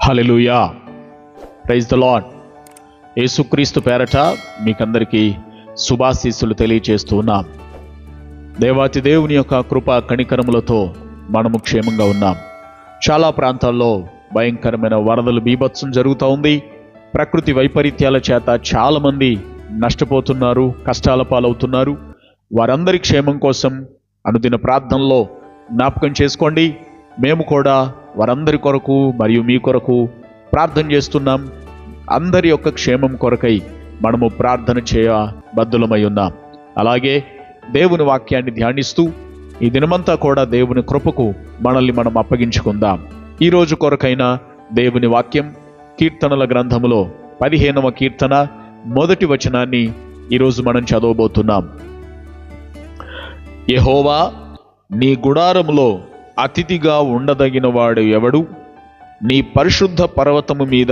Hallelujah, praise the lord. యేసుక్రీస్తు పేరట మీకందరికీ శుభాశీస్సులు తెలియజేస్తూ ఉన్నాం. దేవాతి దేవుని యొక్క కృపా కనికరములతో మనము క్షేమంగా ఉన్నాం. చాలా ప్రాంతాల్లో భయంకరమైన వరదలు బీభత్సం జరుగుతూ ఉంది. ప్రకృతి వైపరీత్యాల చేత చాలామంది నష్టపోతున్నారు, కష్టాల పాలవుతున్నారు. వారందరి క్షేమం కోసం అనుదిన ప్రార్థనలో జ్ఞాపకం చేసుకోండి. మేము కూడా వారందరి కొరకు మరియు మీ కొరకు ప్రార్థన చేస్తున్నాం. అందరి యొక్క క్షేమం కొరకై మనము ప్రార్థన చేయ బద్ధులమై ఉన్నాం. అలాగే దేవుని వాక్యాన్ని ధ్యానిస్తూ ఈ దినమంతా కూడా దేవుని కృపకు మనల్ని మనం అప్పగించుకుందాం. ఈరోజు కొరకైన దేవుని వాక్యం కీర్తనల గ్రంథములో 15వ కీర్తన 1వ వచనాన్ని ఈరోజు మనం చదవబోతున్నాం. యెహోవా, నీ గుడారములో అతిథిగా ఉండదగిన వాడు ఎవడు? నీ పరిశుద్ధ పర్వతము మీద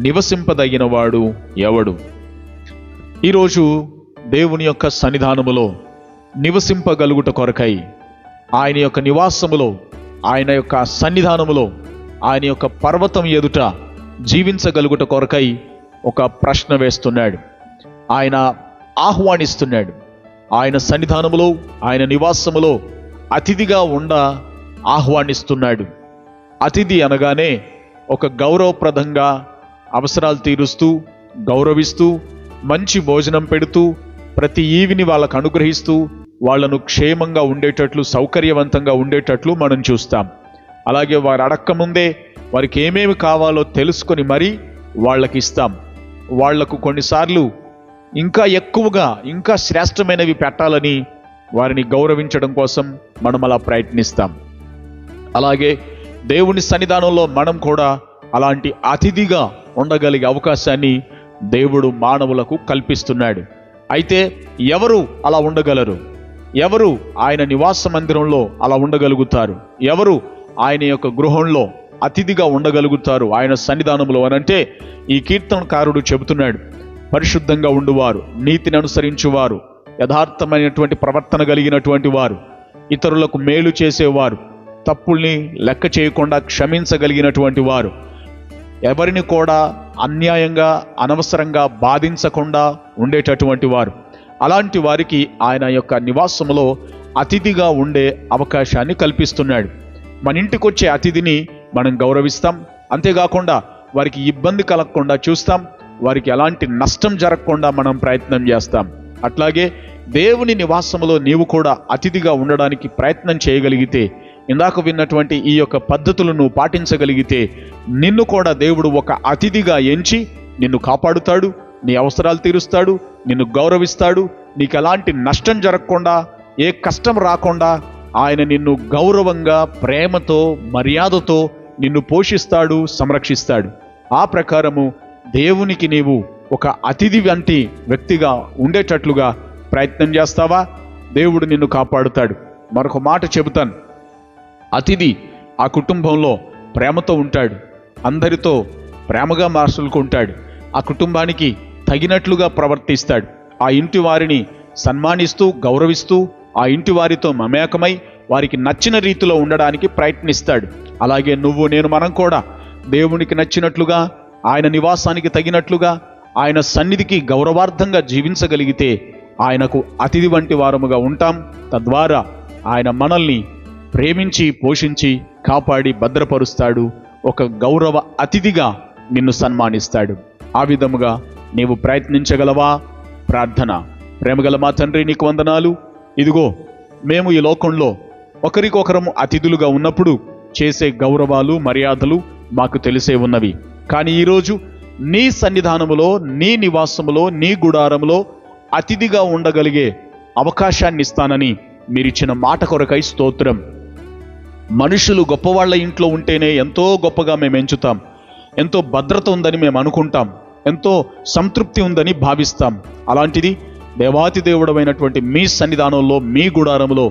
నివసింపదగిన వాడు ఎవడు? ఈరోజు దేవుని యొక్క సన్నిధానములో నివసింపగలుగుట కొరకై, ఆయన యొక్క నివాసములో, ఆయన యొక్క సన్నిధానములో, ఆయన యొక్క పర్వతం ఎదుట జీవించగలుగుట కొరకై ఒక ప్రశ్న వేస్తున్నాడు. ఆయన ఆహ్వానిస్తున్నాడు. ఆయన సన్నిధానములో, ఆయన నివాసములో అతిథిగా ఉండ ఆహ్వానిస్తున్నాడు. అతిథి అనగానే ఒక గౌరవప్రదంగా అవసరాలు తీరుస్తూ, గౌరవిస్తూ, మంచి భోజనం పెడుతూ, ప్రతి ఈవిని వాళ్ళకు అనుగ్రహిస్తూ, వాళ్లను క్షేమంగా ఉండేటట్లు, సౌకర్యవంతంగా ఉండేటట్లు మనం చూస్తాం. అలాగే వారు అడక్కముందే వారికి ఏమేమి కావాలో తెలుసుకొని మరీ వాళ్ళకి ఇస్తాం. వాళ్లకు కొన్నిసార్లు ఇంకా ఎక్కువగా, ఇంకా శ్రేష్టమైనవి పెట్టాలని వారిని గౌరవించడం కోసం మనం అలా ప్రయత్నిస్తాం. అలాగే దేవుని సన్నిధానంలో మనం కూడా అలాంటి అతిథిగా ఉండగలిగే అవకాశాన్ని దేవుడు మానవులకు కల్పిస్తున్నాడు. అయితే ఎవరు అలా ఉండగలరు? ఎవరు ఆయన నివాస మందిరంలో అలా ఉండగలుగుతారు? ఎవరు ఆయన యొక్క గృహంలో అతిథిగా ఉండగలుగుతారు ఆయన సన్నిధానంలో అనంటే, ఈ కీర్తనకారుడు చెబుతున్నాడు, పరిశుద్ధంగా ఉండువారు, నీతిని అనుసరించువారు, యథార్థమైనటువంటి ప్రవర్తన కలిగినటువంటి వారు, ఇతరులకు మేలు చేసేవారు, తప్పుల్ని లెక్క చేయకుండా క్షమించగలిగినటువంటి వారు, ఎవరిని కూడా అన్యాయంగా అనవసరంగా బాధించకుండా ఉండేటటువంటి వారు, అలాంటి వారికి ఆయన యొక్క నివాసములో అతిథిగా ఉండే అవకాశాన్ని కల్పిస్తున్నాడు. మన ఇంటికి వచ్చే అతిథిని మనం గౌరవిస్తాం. అంతేకాకుండా వారికి ఇబ్బంది కలగకుండా చూస్తాం. వారికి ఎలాంటి నష్టం జరగకుండా మనం ప్రయత్నం చేస్తాం. అట్లాగే దేవుని నివాసములో నీవు కూడా అతిథిగా ఉండడానికి ప్రయత్నం చేయగలిగితే, ఇందాక విన్నటువంటి ఈ యొక్క పద్ధతులను పాటించగలిగితే, నిన్ను కూడా దేవుడు ఒక అతిథిగా ఎంచి నిన్ను కాపాడుతాడు, నీ అవసరాలు తీరుస్తాడు, నిన్ను గౌరవిస్తాడు. నీకు ఎలాంటి నష్టం జరగకుండా, ఏ కష్టం రాకుండా ఆయన నిన్ను గౌరవంగా, ప్రేమతో, మర్యాదతో నిన్ను పోషిస్తాడు, సంరక్షిస్తాడు. ఆ ప్రకారము దేవునికి నీవు ఒక అతిథి వంటి వ్యక్తిగా ఉండేటట్లుగా ప్రయత్నం చేస్తావా? దేవుడు నిన్ను కాపాడుతాడు. మరొక మాట చెబుతాను. అతిథి ఆ కుటుంబంలో ప్రేమతో ఉంటాడు, అందరితో ప్రేమగా మసులుకుంటాడు, ఆ కుటుంబానికి తగినట్లుగా ప్రవర్తిస్తాడు, ఆ ఇంటి వారిని సన్మానిస్తూ, గౌరవిస్తూ, ఆ ఇంటి వారితో మమేకమై వారికి నచ్చిన రీతిలో ఉండడానికి ప్రయత్నిస్తాడు. అలాగే నువ్వు, నేను, మనం కూడా దేవునికి నచ్చినట్లుగా, ఆయన నివాసానికి తగినట్లుగా, ఆయన సన్నిధికి గౌరవార్థంగా జీవించగలిగితే ఆయనకు అతిథి వంటి వారముగా ఉంటాం. తద్వారా ఆయన మనల్ని ప్రేమించి, పోషించి, కాపాడి భద్రపరుస్తాడు. ఒక గౌరవ అతిథిగా నిన్ను సన్మానిస్తాడు. ఆ విధముగా నీవు ప్రయత్నించగలవా? ప్రార్థన. ప్రేమగల మా తండ్రి, నీకు వందనాలు. ఇదిగో, మేము ఈ లోకంలో ఒకరికొకరము అతిథులుగా ఉన్నప్పుడు చేసే గౌరవాలు, మర్యాదలు మాకు తెలిసే ఉన్నవి. కానీ ఈరోజు నీ సన్నిధానములో, నీ నివాసములో, నీ గుడారములో అతిథిగా ఉండగలిగే అవకాశాన్ని ఇస్తానని మీరిచ్చిన మాట కొరకై స్తోత్రం. మనుషులు గొప్పవాళ్ల ఇంట్లో ఉంటేనే ఎంతో గొప్పగా మేము ఎంచుతాం, ఎంతో భద్రత ఉందని మేము అనుకుంటాం, ఎంతో సంతృప్తి ఉందని భావిస్తాం. అలాంటిది దేవాతి దేవుడమైనటువంటి మీ సన్నిధానంలో, మీ గుడారములో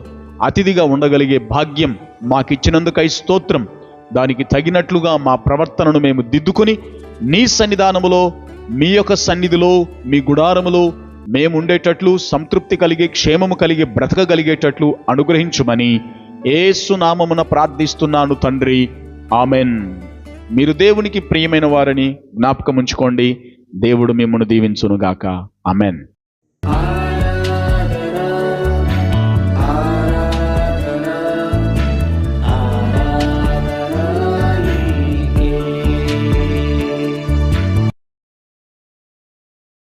అతిథిగా ఉండగలిగే భాగ్యం మాకిచ్చినందుకై స్తోత్రం. దానికి తగినట్లుగా మా ప్రవర్తనను మేము దిద్దుకొని నీ సన్నిధానములో, మీ యొక్క సన్నిధిలో, మీ గుడారములో మేము ఉండేటట్లు, సంతృప్తి కలిగి, క్షేమము కలిగి బ్రతకగలిగేటట్లు అనుగ్రహించుమని యేసు నామమున ప్రార్థిస్తున్నాను తండ్రి. ఆమెన్. మీరు దేవునికి ప్రియమైన వారని జ్ఞాపకం ఉంచుకోండి. దేవుడు మిమ్మల్ని దీవించునుగాక. ఆమెన్.